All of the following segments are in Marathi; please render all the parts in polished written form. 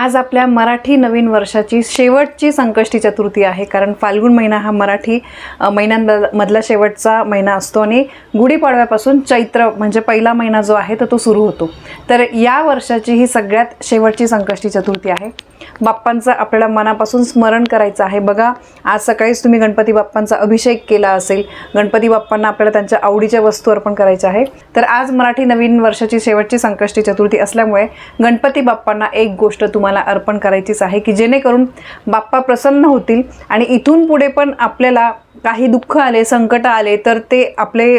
आज आपल्या मराठी नवीन वर्षाची शेवटची संकष्टी चतुर्थी आहे। कारण फाल्गुन महिना हा मराठी महिन्यांमधला शेवटचा महिना असतो आणि गुढीपाडव्यापासून चैत्र म्हणजे पहिला महिना जो आहे तो सुरू होतो। तर या वर्षाची ही सगळ्यात शेवटची संकष्टी चतुर्थी आहे। बाप्पांचं आपल्याला मनापासून स्मरण करायचं आहे। बघा, आज सकाळीच तुम्ही गणपती बाप्पांचा अभिषेक केला असेल, गणपती बाप्पांना आपल्याला त्यांच्या आवडीच्या वस्तू अर्पण करायच्या आहे। तर आज मराठी नवीन वर्षाची शेवटची संकष्टी चतुर्थी असल्यामुळे गणपती बाप्पांना एक गोष्ट तुम्हाला अर्पण करायचीच आहे की जेणेकरून बाप्पा प्रसन्न होतील आणि इथून पुढे पण आपल्याला काही दुःख आले, संकट आले तर ते आपले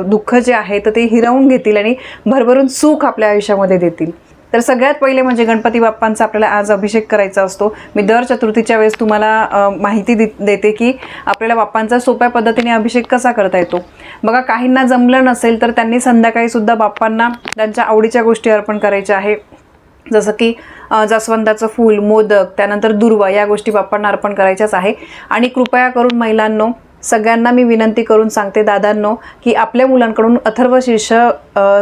दुःख जे आहे तर ते हिरावून घेतील आणि भरभरून सुख आपल्या आयुष्यामध्ये देतील। तर सगळ्यात पहिले म्हणजे गणपती बाप्पांचा आपल्याला आज अभिषेक करायचा असतो। मी दर चतुर्थीच्या वेळेस तुम्हाला माहिती देते की आपल्याला बाप्पांचा सोप्या पद्धतीने अभिषेक कसा करता येतो। बघा, काहींना जमलं नसेल तर त्यांनी संध्याकाळी सुद्धा बाप्पांना त्यांच्या आवडीच्या गोष्टी अर्पण करायच्या आहे, जसं की जास्वंदाचं फूल, मोदक, त्यानंतर दुर्वा या गोष्टी बाप्पांना अर्पण करायच्याच आहे। आणि कृपया करून महिलांनो, सगळ्यांना मी विनंती करून सांगते, दादांनो, की आपल्या मुलांकडून अथर्वशीर्ष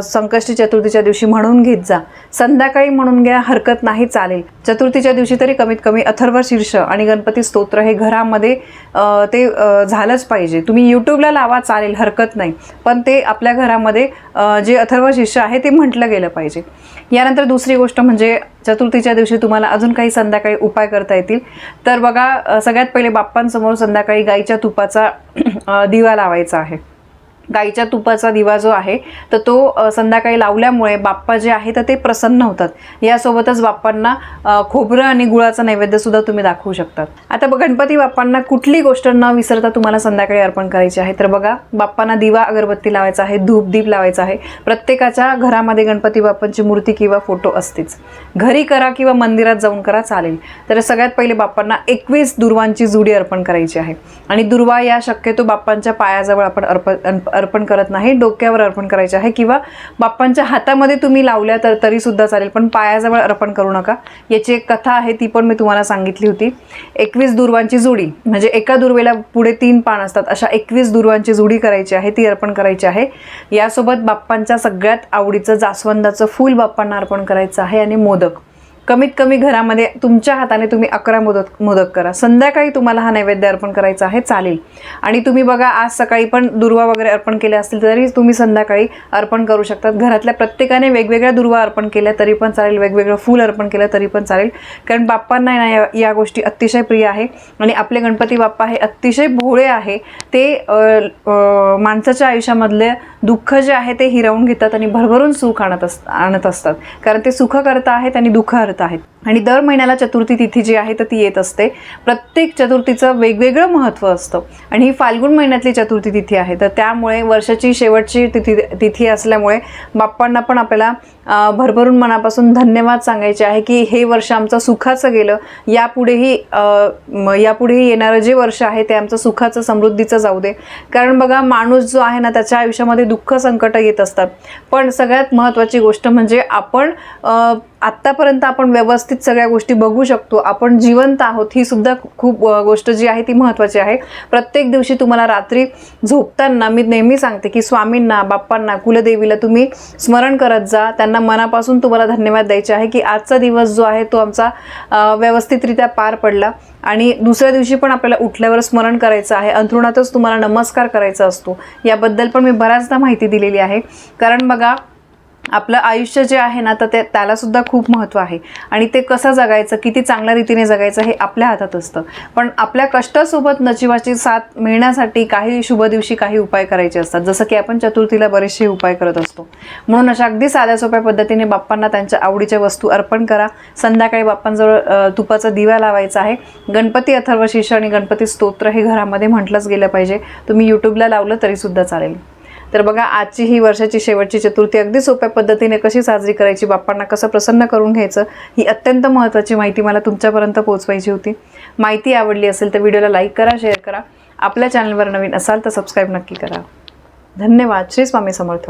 संकष्टी चतुर्थीच्या दिवशी म्हणून घेत जा। संध्याकाळी म्हणून घ्या, हरकत नाही, चालेल। चतुर्थीच्या दिवशी तरी कमीत कमी अथर्वशीर्ष आणि गणपती स्तोत्र हे घरामध्ये ते झालंच पाहिजे। तुम्ही यूट्यूबला लावा, चालेल, हरकत नाही, पण ते आपल्या घरामध्ये जे अथर्वशीर्ष आहे ते म्हटलं गेलं पाहिजे। यानंतर दुसरी गोष्ट म्हणजे चतुर्थीच्या दिवशी तुम्हाला अजून काही संध्याकाळी उपाय करता येतील। तर बघा, सगळ्यात पहिले बाप्पांसमोर संध्याकाळी गाईच्या तुपाचा दिवा लावायचा आहे। गाईच्या तुपाचा दिवा जो आहे तर तो संध्याकाळी लावल्यामुळे बाप्पा जे आहे तर ते प्रसन्न होतात। यासोबतच बाप्पांना खोबरं आणि गुळाचा नैवेद्य सुद्धा तुम्ही दाखवू शकतात। आता गणपती बाप्पांना कुठली गोष्ट न विसरता तुम्हाला संध्याकाळी अर्पण करायची आहे। तर बघा, बाप्पांना दिवा अगरबत्ती लावायचा आहे, धूप दीप लावायचा आहे। प्रत्येकाच्या घरामध्ये गणपती बाप्पांची मूर्ती किंवा फोटो असतेच, घरी करा किंवा मंदिरात जाऊन करा, चालेल। तर सगळ्यात पहिले बाप्पांना 21 दुर्वांची जुडी अर्पण करायची आहे। आणि दुर्वा या शक्यतो बाप्पांच्या पायाजवळ आपण अर्पण करत नाही, डोक्यावर अर्पण करायचे आहे किंवा बाप्पांच्या हातामध्ये तुम्ही लावल्या तर तरी सुद्धा चालेल, पण पायाजवळ अर्पण करू नका। याची एक कथा आहे, ती पण मी तुम्हाला सांगितली होती। 21 दुर्वांची जुडी म्हणजे एका दुर्वेला पुढे 3 पान असतात, अशा 21 दुर्वांची जुडी करायची आहे, ती अर्पण करायची आहे। यासोबत बाप्पांच्या सगळ्यात आवडीचं जास्वंदाचं फूल बाप्पांना अर्पण करायचं आहे। आणि मोदक कमीत कमी घरामध्ये तुमच्या हाताने तुम्ही 11 मोदक करा। संध्याकाळी तुम्हाला हा नैवेद्य अर्पण करायचा आहे, चालेल। आणि तुम्ही बघा, आज सकाळी पण दुर्वा वगैरे अर्पण केले असतील तरी तुम्ही संध्याकाळी अर्पण करू शकतात। घरातल्या प्रत्येकाने वेगवेगळ्या दुर्वा अर्पण केल्या तरी पण चालेल, वेगवेगळं फूल अर्पण केलं तरी पण चालेल, कारण बाप्पांना या गोष्टी अतिशय प्रिय आहे। आणि आपले गणपती बाप्पा हे अतिशय भोळे आहे, ते माणसाच्या आयुष्यामधले दुःख जे आहे ते हिरावून घेतात आणि भरभरून सुख आणत असतात, कारण ते सुख करता आहेत आणि दुःख हरत आहेत। आणि दर महिन्याला चतुर्थी तिथी जी आहे तर ती येत असते। प्रत्येक चतुर्थीचं वेगवेगळं महत्त्व असतं आणि ही फाल्गुन महिन्यातली चतुर्थी तिथी आहे, तर त्यामुळे वर्षाची शेवटची तिथी असल्यामुळे बाप्पांना पण आपल्याला भरभरून मनापासून धन्यवाद सांगायचे आहे की हे वर्ष आमचं सुखाचं गेलं, यापुढेही येणारं जे वर्ष आहे ते आमचं सुखाचं, समृद्धीचं जाऊ दे। कारण बघा, माणूस जो आहे ना, त्याच्या आयुष्यामध्ये दुःख संकट येत असतात, पण सगळ्यात महत्त्वाची गोष्ट म्हणजे आपण आत्तापर्यंत आपण व्यवस्थित सगळ्या गोष्टी बघू शकतो, आपण जिवंत आहोत, ही सुद्धा खूप गोष्ट जी आहे ती महत्त्वाची आहे। प्रत्येक दिवशी तुम्हाला रात्री झोपताना मी नेहमी सांगते की स्वामींना, बाप्पांना, कुलदेवीला तुम्ही स्मरण करत जा, त्यांना मनापासून तुम्हाला धन्यवाद द्यायचे आहे की आजचा दिवस जो आहे तो आमचा व्यवस्थितरित्या पार पडला। आणि दुसऱ्या दिवशी पण आपल्याला उठल्यावर स्मरण करायचं आहे, अंथरुणातच तुम्हाला नमस्कार करायचा असतो। याबद्दल पण मी बऱ्याचदा माहिती दिलेली आहे, कारण बघा, आपलं आयुष्य जे आहे ना तर त्याला सुद्धा खूप महत्त्व आहे आणि ते कसं जगायचं, किती चांगल्या रीतीने जगायचं हे आपल्या हातात असतं। पण आपल्या कष्टासोबत नशिबाची साथ मिळण्यासाठी काही शुभ दिवशी काही उपाय करायचे असतात, जसं की आपण चतुर्थीला बरेचसे उपाय करत असतो। म्हणून अशा अगदी साध्या सोप्या पद्धतीने बाप्पांना त्यांच्या आवडीच्या वस्तू अर्पण करा। संध्याकाळी बाप्पांजवळ तुपाचा दिवा लावायचा आहे। गणपती अथर्वशीर्ष आणि गणपती स्तोत्र हे घरामध्ये म्हटलंच गेलं पाहिजे, तुम्ही यूट्यूबला लावलं तरी सुद्धा चालेल। तर बघा, आजची ही वर्षाची शेवटची चतुर्थी अगदी सोप्या पद्धतीने कशी साजरी करायची, बाप्पांना कसं प्रसन्न करून घ्यायचं, ही अत्यंत महत्त्वाची माहिती मला तुमच्यापर्यंत पोहोचवायची होती। माहिती आवडली असेल तर व्हिडिओला लाईक करा, शेअर करा। आपल्या चॅनलवर नवीन असाल तर सबस्क्राईब नक्की करा। धन्यवाद। श्री स्वामी समर्थ।